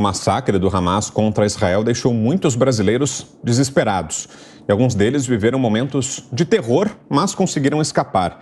O massacre do Hamas contra Israel deixou muitos brasileiros desesperados. E alguns deles viveram momentos de terror, mas conseguiram escapar.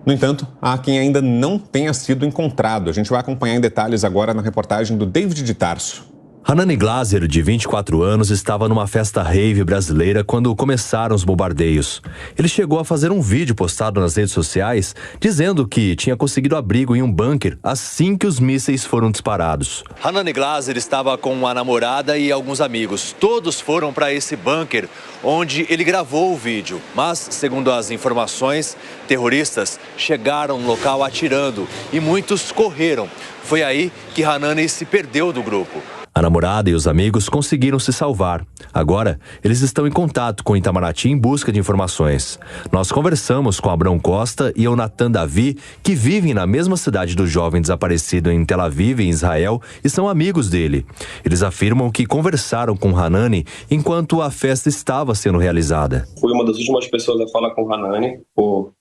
No entanto, há quem ainda não tenha sido encontrado. A gente vai acompanhar em detalhes agora na reportagem do David de Tarso. Hanani Glaser, de 24 anos, estava numa festa rave brasileira quando começaram os bombardeios. Ele chegou a fazer um vídeo postado nas redes sociais dizendo que tinha conseguido abrigo em um bunker assim que os mísseis foram disparados. Hanani Glaser estava com a namorada e alguns amigos. Todos foram para esse bunker onde ele gravou o vídeo. Mas, segundo as informações, terroristas chegaram no local atirando e muitos correram. Foi aí que Hanani se perdeu do grupo. A namorada e os amigos conseguiram se salvar. Agora, eles estão em contato com Itamaraty em busca de informações. Nós conversamos com Abrão Costa e Yonatan Davi, que vivem na mesma cidade do jovem desaparecido em Tel Aviv, em Israel, e são amigos dele. Eles afirmam que conversaram com Hanani enquanto a festa estava sendo realizada. Fui uma das últimas pessoas a falar com Hanani por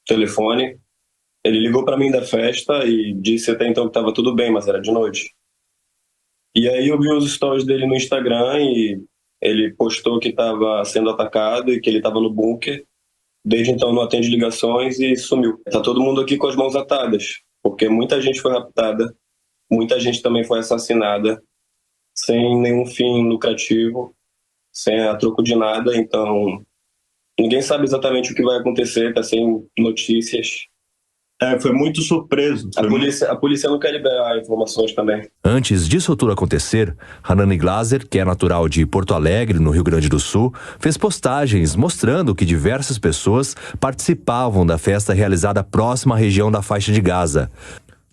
telefone. Ele ligou para mim da festa e disse até então que estava tudo bem, mas era de noite. E aí eu vi os stories dele no Instagram e ele postou que estava sendo atacado e que ele estava no bunker. Desde então não atende ligações e sumiu. Tá todo mundo aqui com as mãos atadas, porque muita gente foi raptada, muita gente também foi assassinada, sem nenhum fim lucrativo, sem a troco de nada. Então ninguém sabe exatamente o que vai acontecer, tá sem notícias. Foi muito surpreso. A polícia não quer liberar informações também. Antes disso tudo acontecer, Hanani Glaser, que é natural de Porto Alegre, no Rio Grande do Sul, fez postagens mostrando que diversas pessoas participavam da festa realizada próxima à região da faixa de Gaza.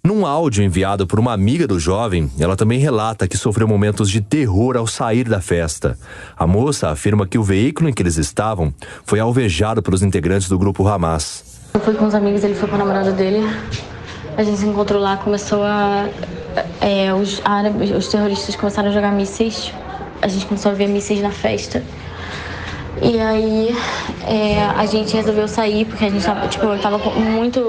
Num áudio enviado por uma amiga do jovem, ela também relata que sofreu momentos de terror ao sair da festa. A moça afirma que o veículo em que eles estavam foi alvejado pelos integrantes do grupo Hamas. Eu fui com os amigos, ele foi com a namorada dele. A gente se encontrou lá, começou os terroristas começaram a jogar mísseis. A gente começou a ver mísseis na festa. E aí a gente resolveu sair, porque a gente tava com muito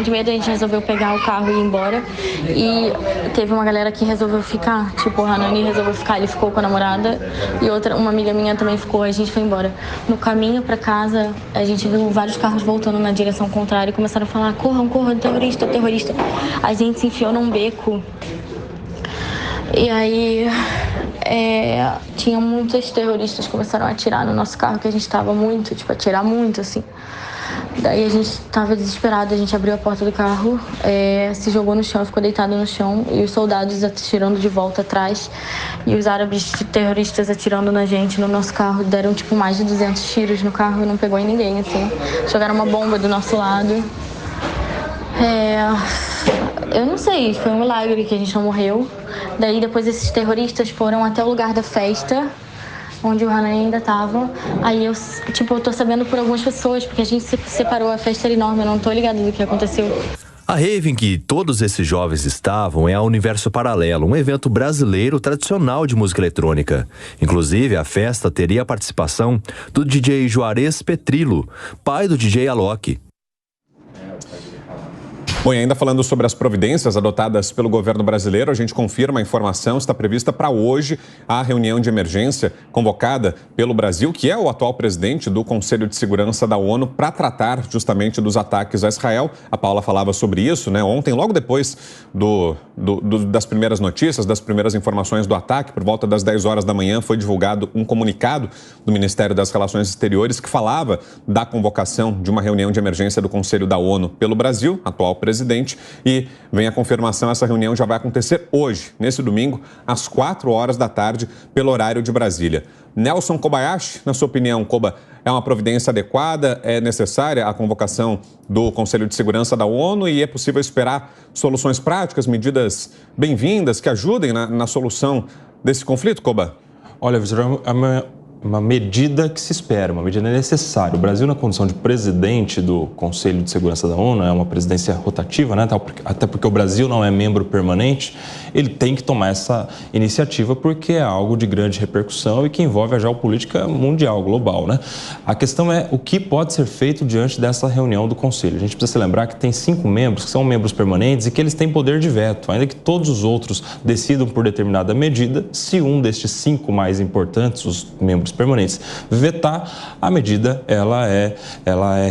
medo. A gente resolveu pegar o carro e ir embora. E teve uma galera que resolveu ficar, o Hanani resolveu ficar, ele ficou com a namorada. E uma amiga minha também ficou, a gente foi embora. No caminho pra casa, a gente viu vários carros voltando na direção contrária e começaram a falar: corram, terrorista, terrorista. A gente se enfiou num beco. E aí tinha muitos terroristas que começaram a atirar no nosso carro, que a gente tava muito, atirar muito, assim. Daí a gente tava desesperado, a gente abriu a porta do carro, se jogou no chão, ficou deitado no chão, e os soldados atirando de volta atrás, e os árabes terroristas atirando na gente, no nosso carro, deram mais de 200 tiros no carro e não pegou em ninguém, assim. Jogaram uma bomba do nosso lado. Eu não sei, foi um milagre que a gente não morreu. Daí depois esses terroristas foram até o lugar da festa, onde o Hanani ainda estava. Aí eu tô sabendo por algumas pessoas, porque a gente se separou, a festa era enorme, eu não tô ligada do que aconteceu. A rave em que todos esses jovens estavam é a Universo Paralelo, um evento brasileiro tradicional de música eletrônica. Inclusive, a festa teria a participação do DJ Juarez Petrilo, pai do DJ Alok. Bom, e ainda falando sobre as providências adotadas pelo governo brasileiro, a gente confirma a informação, está prevista para hoje a reunião de emergência convocada pelo Brasil, que é o atual presidente do Conselho de Segurança da ONU, para tratar justamente dos ataques a Israel. A Paula falava sobre isso, né? Ontem, logo depois das primeiras notícias, das primeiras informações do ataque, por volta das 10 horas da manhã, foi divulgado um comunicado do Ministério das Relações Exteriores que falava da convocação de uma reunião de emergência do Conselho da ONU pelo Brasil, atual presidente, e vem a confirmação, essa reunião já vai acontecer hoje, nesse domingo, às 4 horas da tarde, pelo horário de Brasília. Nelson Kobayashi, na sua opinião, Koba, é uma providência adequada? É necessária a convocação do Conselho de Segurança da ONU e é possível esperar soluções práticas, medidas bem-vindas que ajudem na solução desse conflito, Koba? Olha, Vitor, medida que se espera, uma medida necessária. O Brasil, na condição de presidente do Conselho de Segurança da ONU, é uma presidência rotativa, né? Até porque o Brasil não é membro permanente, ele tem que tomar essa iniciativa porque é algo de grande repercussão e que envolve a geopolítica mundial, global, né? A questão é o que pode ser feito diante dessa reunião do Conselho. A gente precisa se lembrar que tem 5 membros que são membros permanentes e que eles têm poder de veto, ainda que todos os outros decidam por determinada medida. Se um destes 5 mais importantes, os membros permanentes, vetar, a medida ela é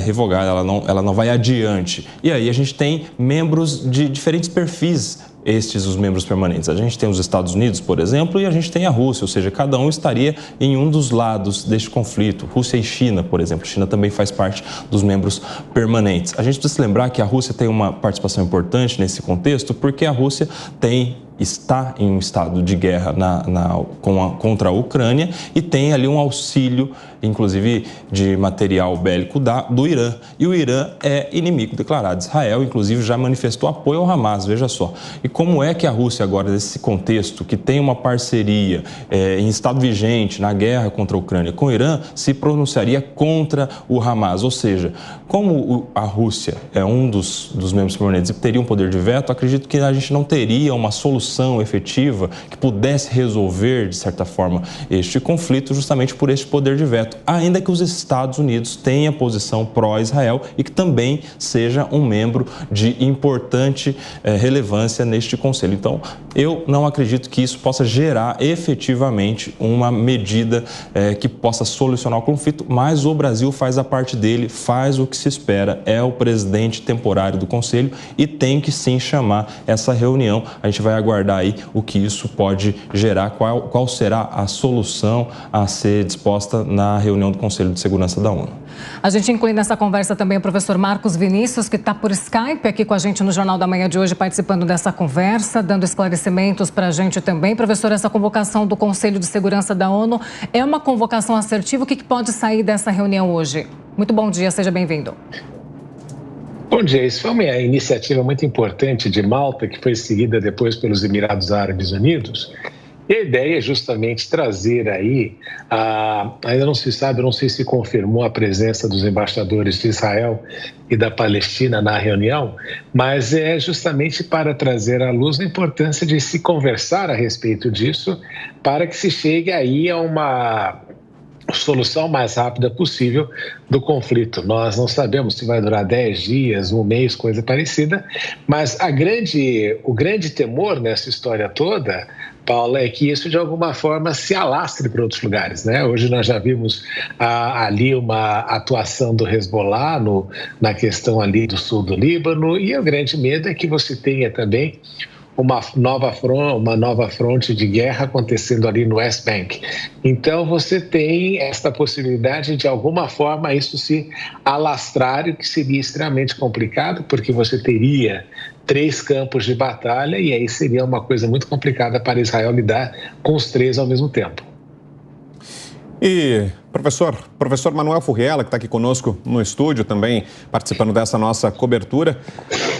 revogada, ela não vai adiante. E aí a gente tem membros de diferentes perfis, os membros permanentes. A gente tem os Estados Unidos, por exemplo, e a gente tem a Rússia, ou seja, cada um estaria em um dos lados deste conflito. Rússia e China, por exemplo. China também faz parte dos membros permanentes. A gente precisa se lembrar que a Rússia tem uma participação importante nesse contexto, porque a Rússia está em um estado de guerra contra a Ucrânia e tem ali um auxílio, inclusive de material bélico do Irã. E o Irã é inimigo declarado de Israel, inclusive já manifestou apoio ao Hamas, veja só. E como é que a Rússia agora, nesse contexto, que tem uma parceria em estado vigente na guerra contra a Ucrânia com o Irã, se pronunciaria contra o Hamas? Ou seja, como a Rússia é um dos membros permanentes e teria um poder de veto, acredito que a gente não teria uma solução efetiva que pudesse resolver, de certa forma, este conflito justamente por este poder de veto, ainda que os Estados Unidos tenham posição pró-Israel e que também seja um membro de importante relevância neste Conselho. Então, eu não acredito que isso possa gerar efetivamente uma medida que possa solucionar o conflito, mas o Brasil faz a parte dele, faz o que se espera, é o presidente temporário do Conselho e tem que sim chamar essa reunião. A gente vai aguardar aí o que isso pode gerar, qual será a solução a ser disposta na reunião do Conselho de Segurança da ONU. A gente inclui nessa conversa também o professor Marcos Vinícius, que está por Skype aqui com a gente no Jornal da Manhã de hoje, participando dessa conversa, dando esclarecimentos para a gente também. Professor, essa convocação do Conselho de Segurança da ONU é uma convocação assertiva? O que pode sair dessa reunião hoje? Muito bom dia, seja bem-vindo. Bom dia, isso foi uma iniciativa muito importante de Malta, que foi seguida depois pelos Emirados Árabes Unidos. E a ideia é justamente trazer aí, ainda não se sabe, não sei se confirmou a presença dos embaixadores de Israel e da Palestina na reunião, mas é justamente para trazer à luz a importância de se conversar a respeito disso, para que se chegue aí a uma solução mais rápida possível do conflito. Nós não sabemos se vai durar 10 dias, um mês, coisa parecida, mas o grande temor nessa história toda, Paula, é que isso de alguma forma se alastre para outros lugares, né? Hoje nós já vimos ali uma atuação do Hezbollah na questão ali do sul do Líbano, e o grande medo é que você tenha também uma nova fronte de guerra acontecendo ali no West Bank. Então, você tem esta possibilidade de alguma forma isso se alastrar, o que seria extremamente complicado, porque você teria 3 campos de batalha e aí seria uma coisa muito complicada para Israel lidar com os 3 ao mesmo tempo. E, professor Manuel Furriela, que está aqui conosco no estúdio também, participando dessa nossa cobertura.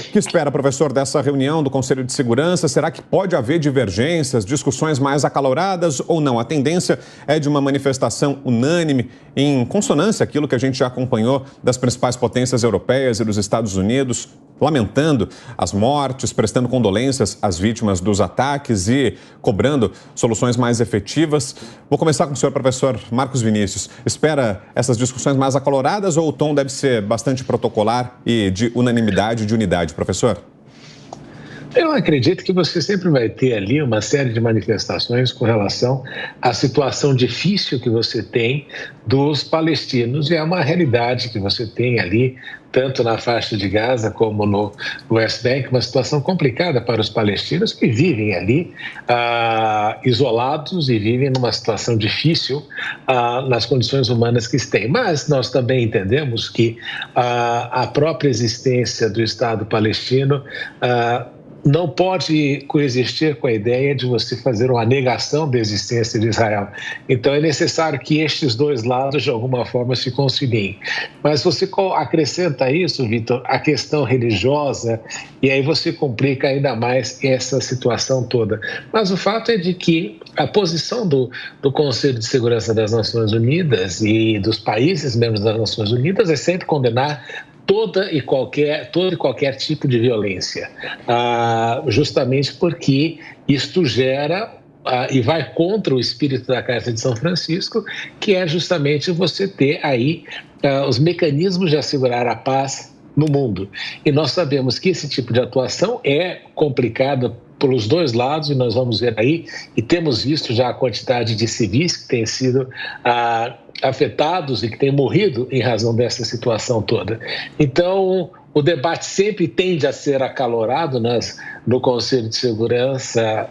O que espera, professor, dessa reunião do Conselho de Segurança? Será que pode haver divergências, discussões mais acaloradas ou não? A tendência é de uma manifestação unânime, em consonância àquilo que a gente já acompanhou das principais potências europeias e dos Estados Unidos, lamentando as mortes, prestando condolências às vítimas dos ataques e cobrando soluções mais efetivas. Vou começar com o senhor, professor Marcos Vinícius. Espera essas discussões mais acaloradas ou o tom deve ser bastante protocolar e de unanimidade e de unidade, professor? Eu acredito que você sempre vai ter ali uma série de manifestações com relação à situação difícil que você tem dos palestinos, e é uma realidade que você tem ali, tanto na faixa de Gaza como no West Bank, uma situação complicada para os palestinos que vivem ali isolados e vivem numa situação difícil nas condições humanas que têm. Mas nós também entendemos que a própria existência do Estado palestino não pode coexistir com a ideia de você fazer uma negação da existência de Israel. Então, é necessário que estes dois lados, de alguma forma, se conciliem. Mas você acrescenta a isso, Vitor, a questão religiosa, e aí você complica ainda mais essa situação toda. Mas o fato é de que a posição do Conselho de Segurança das Nações Unidas e dos países membros das Nações Unidas é sempre condenar todo e qualquer tipo de violência, justamente porque isto gera e vai contra o espírito da Carta de São Francisco, que é justamente você ter aí os mecanismos de assegurar a paz no mundo. E nós sabemos que esse tipo de atuação é complicada pelos dois lados, e nós vamos ver aí, e temos visto já a quantidade de civis que têm sido afetados e que têm morrido em razão dessa situação toda. Então, o debate sempre tende a ser acalorado no Conselho de Segurança,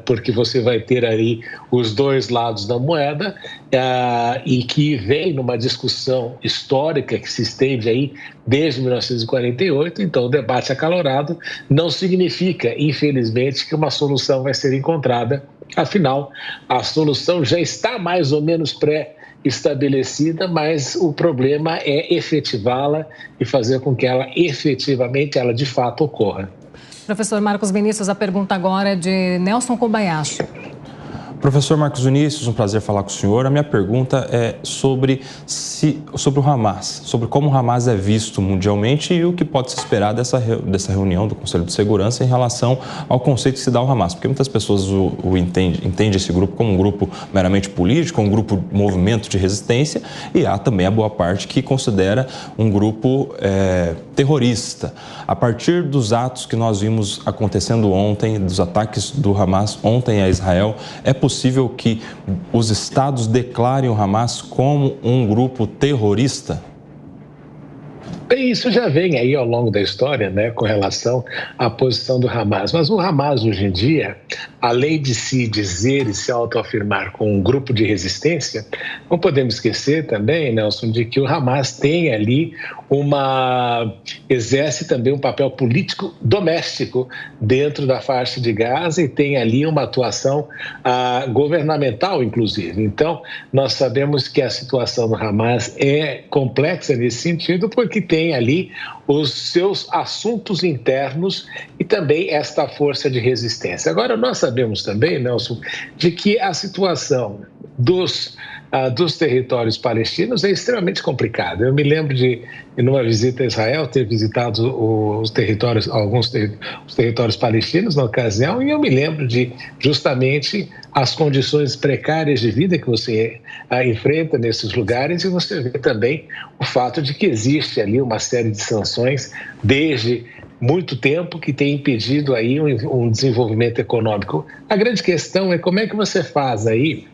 porque você vai ter aí os dois lados da moeda, e que vem numa discussão histórica que se estende aí desde 1948. Então, o debate acalorado não significa, infelizmente, que uma solução vai ser encontrada. Afinal, a solução já está mais ou menos estabelecida, mas o problema é efetivá-la e fazer com que ela efetivamente, de fato, ocorra. Professor Marcos Vinícius, a pergunta agora é de Nelson Kobayashi. Professor Marcos Vinícius, um prazer falar com o senhor. A minha pergunta é sobre o Hamas, sobre como o Hamas é visto mundialmente e o que pode se esperar dessa reunião do Conselho de Segurança em relação ao conceito que se dá ao Hamas. Porque muitas pessoas entendem esse grupo como um grupo meramente político, um grupo movimento de resistência, e há também a boa parte que considera um grupo terrorista. A partir dos atos que nós vimos acontecendo ontem, dos ataques do Hamas ontem a Israel, é possível que os estados declarem o Hamas como um grupo terrorista? Isso já vem aí ao longo da história, né, com relação à posição do Hamas. Mas o Hamas, hoje em dia, além de se dizer e se autoafirmar com um grupo de resistência, não podemos esquecer também, Nelson, de que o Hamas tem ali exerce também um papel político doméstico dentro da faixa de Gaza e tem ali uma atuação governamental, inclusive. Então, nós sabemos que a situação do Hamas é complexa nesse sentido, porque tem ali os seus assuntos internos e também esta força de resistência. Agora, nós sabemos também, Nelson, de que a situação dos territórios palestinos é extremamente complicada. Eu me lembro de, numa visita a Israel, ter visitado alguns territórios palestinos na ocasião, e eu me lembro de justamente as condições precárias de vida que você enfrenta nesses lugares, e você vê também o fato de que existe ali uma série de sanções desde muito tempo que tem impedido aí um desenvolvimento econômico. A grande questão é como é que você faz aí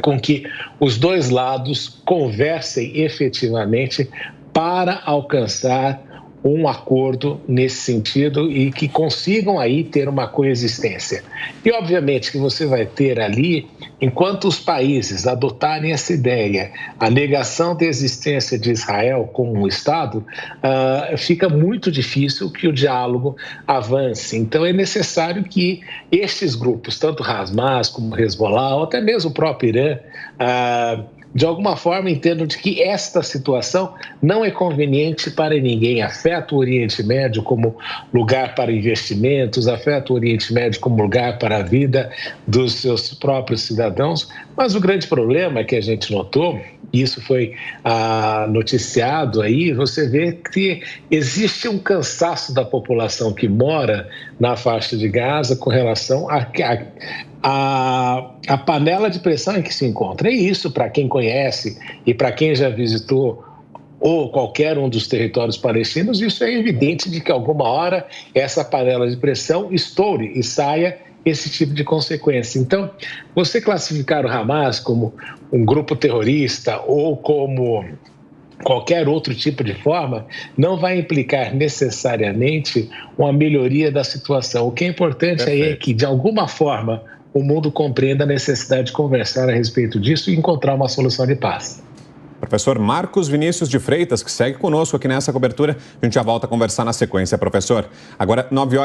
com que os dois lados conversem efetivamente para alcançar um acordo nesse sentido e que consigam aí ter uma coexistência. E obviamente que você vai ter ali, enquanto os países adotarem essa ideia, a negação da existência de Israel como um Estado, fica muito difícil que o diálogo avance. Então é necessário que estes grupos, tanto Hamas como Hezbollah, ou até mesmo o próprio Irã, de alguma forma entendam de que esta situação não é conveniente para ninguém, afeta o Oriente Médio como lugar para investimentos, afeta o Oriente Médio como lugar para a vida dos seus próprios cidadãos, mas o grande problema que a gente notou, e isso foi noticiado aí, você vê que existe um cansaço da população que mora na faixa de Gaza com relação a panela de pressão em que se encontra. E isso, para quem conhece e para quem já visitou ou qualquer um dos territórios palestinos, isso é evidente de que alguma hora essa panela de pressão estoure e saia esse tipo de consequência. Então, você classificar o Hamas como um grupo terrorista ou como qualquer outro tipo de forma, não vai implicar necessariamente uma melhoria da situação. O que é importante aí é que, de alguma forma, o mundo compreenda a necessidade de conversar a respeito disso e encontrar uma solução de paz. Professor Marcos Vinícius de Freitas, que segue conosco aqui nessa cobertura. A gente já volta a conversar na sequência, professor. Agora, 9h.